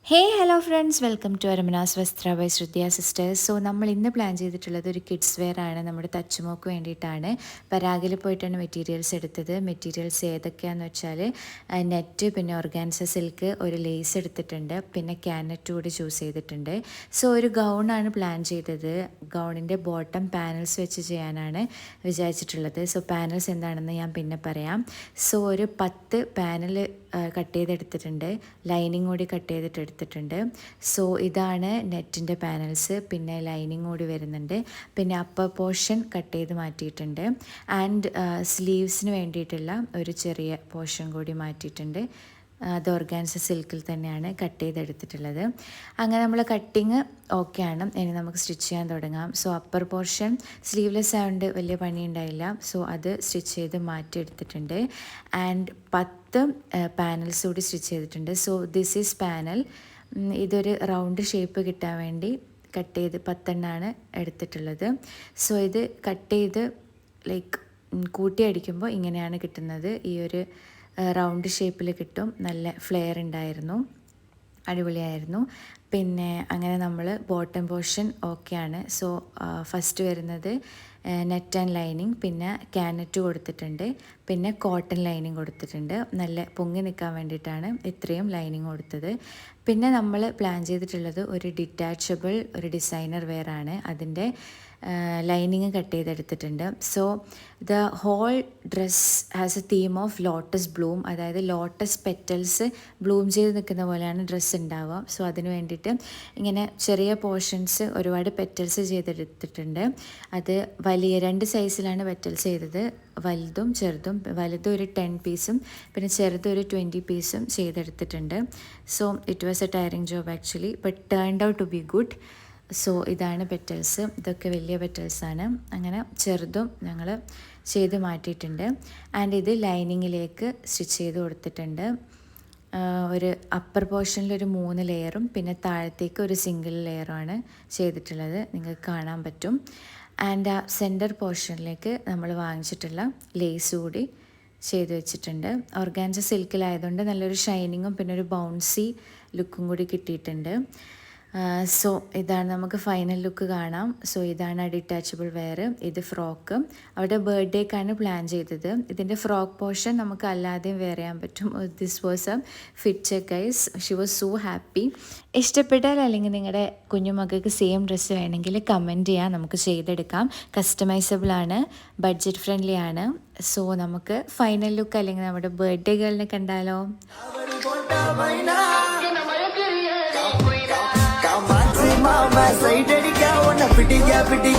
Hello friends, welcome to അരമനാസ് വസ്ത്ര by ശ്രുതിയ sisters. So നമ്മൾ ഇന്ന് പ്ലാൻ ചെയ്തിട്ടുള്ളത് ഒരു കിഡ്സ് വെയർ ആണ്. നമ്മുടെ തച്ചുമോക്ക് വേണ്ടിയിട്ടാണ്. പരാഗിൽ പോയിട്ടാണ് മെറ്റീരിയൽസ് എടുത്തത്. മെറ്റീരിയൽസ് ഏതൊക്കെയാണെന്ന് വെച്ചാൽ നെറ്റ്, പിന്നെ ഓർഗാൻസ സിൽക്ക്, ഒരു ലേസ് എടുത്തിട്ടുണ്ട്, പിന്നെ ക്യാനറ്റ് കൂടി ചൂസ് ചെയ്തിട്ടുണ്ട്. സോ ഒരു ഗൗണാണ് പ്ലാൻ ചെയ്തത്. ഗൗണിൻ്റെ ബോട്ടം പാനൽസ് വെച്ച് ചെയ്യാനാണ് വിചാരിച്ചിട്ടുള്ളത്. സോ പാനൽസ് എന്താണെന്ന് ഞാൻ പിന്നെ പറയാം. സോ ഒരു 10 പാനൽ കട്ട് ചെയ്തെടുത്തിട്ടുണ്ട്, ലൈനിങ് കൂടി കട്ട് ചെയ്തിട്ട് എടുത്തിട്ടുണ്ട്. സോ ഇതാണ് നെറ്റിൻ്റെ പാനൽസ്. പിന്നെ ലൈനിങ് കൂടി വരുന്നുണ്ട്. പിന്നെ അപ്പർ പോർഷൻ കട്ട് ചെയ്ത് മാറ്റിയിട്ടുണ്ട്. ആൻഡ് സ്ലീവ്സിന് വേണ്ടിയിട്ടുള്ള ഒരു ചെറിയ പോർഷൻ കൂടി മാറ്റിയിട്ടുണ്ട്. അത് ഓർഗാൻസ സിൽക്കിൽ തന്നെയാണ് കട്ട് ചെയ്തെടുത്തിട്ടുള്ളത്. അങ്ങനെ നമ്മൾ കട്ടിങ് ഓക്കെയാണ്. ഇനി നമുക്ക് സ്റ്റിച്ച് ചെയ്യാൻ തുടങ്ങാം. സോ അപ്പർ പോർഷൻ സ്ലീവ്ലെസ് ആയതുകൊണ്ട് വലിയ പണി ഉണ്ടായില്ല. സോ അത് സ്റ്റിച്ച് ചെയ്ത് മാറ്റിയെടുത്തിട്ടുണ്ട്. ആൻഡ് 10 പാനൽസ് കൂടി സ്റ്റിച്ച് ചെയ്തിട്ടുണ്ട്. So this is panel. ഇതൊരു റൗണ്ട് ഷേപ്പ് കിട്ടാൻ വേണ്ടി കട്ട് ചെയ്ത് 10 എണ്ണമാണ് എടുത്തിട്ടുള്ളത്. സോ ഇത് കട്ട് ചെയ്ത് ലൈക്ക് കൂട്ടി അടിക്കുമ്പോൾ ഇങ്ങനെയാണ് കിട്ടുന്നത്. ഈ ഒരു റൗണ്ട് ഷേപ്പിൽ കിട്ടും. നല്ല ഫ്ലെയർ ഉണ്ടായിരുന്നു, അടിപൊളിയായിരുന്നു. പിന്നെ അങ്ങനെ നമ്മൾ ബോട്ടം പോർഷൻ ഓക്കെയാണ്. സോ ഫസ്റ്റ് വരുന്നത് നെറ്റ് ആൻഡ് ലൈനിങ്, പിന്നെ ക്യാനറ്റ് കൊടുത്തിട്ടുണ്ട്, പിന്നെ കോട്ടൺ ലൈനിങ് കൊടുത്തിട്ടുണ്ട്. നല്ല പൊങ്ങി നിൽക്കാൻ വേണ്ടിയിട്ടാണ് ഇത്രയും ലൈനിങ് കൊടുത്തത്. പിന്നെ നമ്മൾ പ്ലാൻ ചെയ്തിട്ടുള്ളത് ഒരു ഡിറ്റാച്ചബിൾ ഒരു ഡിസൈനർ വെയർ ആണ്. അതിൻ്റെ ലൈനിങ് കട്ട് ചെയ്തെടുത്തിട്ടുണ്ട്. So the whole dress has a theme of lotus bloom, അതായത് ലോട്ടസ് പെറ്റൽസ് ബ്ലൂം ചെയ്ത് നിൽക്കുന്ന പോലെയാണ് ഡ്രസ്സ് ഉണ്ടാവുക. സോ അതിന് വേണ്ടിയിട്ട് ഇങ്ങനെ ചെറിയ പോർഷൻസ് ഒരുപാട് പെറ്റൽസ് ചെയ്തെടുത്തിട്ടുണ്ട്. അത് വലിയ 2 സൈസിലാണ് പെറ്റൽസ് ചെയ്തത്, വലുതും ചെറുതും. വലുതും ഒരു 10 പീസും പിന്നെ ചെറുതും ഒരു 20 പീസും ചെയ്തെടുത്തിട്ടുണ്ട്. So it was a tiring job actually, but turned out to be good. So ഇതാണ് പെറ്റൽസ്. ഇതൊക്കെ വലിയ പെറ്റൽസാണ്. അങ്ങനെ ചെറുതും ഞങ്ങൾ ചെയ്ത് മാറ്റിയിട്ടുണ്ട്. ആൻഡ് ഇത് ലൈനിങ്ങിലേക്ക് സ്റ്റിച്ച് ചെയ്ത് കൊടുത്തിട്ടുണ്ട്. ഒരു അപ്പർ പോർഷനിൽ ഒരു 3 ലെയറും പിന്നെ താഴത്തേക്ക് ഒരു സിംഗിൾ ലെയറുമാണ് ചെയ്തിട്ടുള്ളത്, നിങ്ങൾക്ക് കാണാൻ പറ്റും. ആൻഡ് ആ സെൻറ്റർ പോർഷനിലേക്ക് നമ്മൾ വാങ്ങിച്ചിട്ടുള്ള ലേസ് കൂടി ചെയ്ത് വെച്ചിട്ടുണ്ട്. ഓർഗാൻസ സിൽക്കിലായതുകൊണ്ട് നല്ലൊരു ഷൈനിങ്ങും പിന്നെ ഒരു ബൗൺസി ലുക്കും കൂടി കിട്ടിയിട്ടുണ്ട്. സോ ഇതാണ് നമുക്ക് ഫൈനൽ ലുക്ക് കാണാം. സോ ഇതാണ് ഡിറ്റാച്ചബിൾ വെയർ. ഇത് ഫ്രോക്ക് അവിടെ ബർത്ത്ഡേക്കാണ് പ്ലാൻ ചെയ്തത്. ഇതിൻ്റെ ഫ്രോക്ക് പോർഷൻ നമുക്ക് അല്ലാതെയും വെയർ ചെയ്യാൻ പറ്റും. This was A fit check guys. She was so happy. ഇഷ്ടപ്പെട്ടാൽ അല്ലെങ്കിൽ നിങ്ങളുടെ കുഞ്ഞുമക്കൾക്ക് സെയിം ഡ്രസ്സ് വേണമെങ്കിൽ കമൻറ്റ് ചെയ്യാം, നമുക്ക് ചെയ്തെടുക്കാം. കസ്റ്റമൈസബിൾ ആണ്, ബഡ്ജറ്റ് ഫ്രണ്ട്ലി ആണ്. സോ നമുക്ക് ഫൈനൽ ലുക്ക് അല്ലെങ്കിൽ നമ്മുടെ ബർത്ത്ഡേ ഗേളിനെ കണ്ടാലോ? Mama, say, Daddy, go on a pretty, pretty,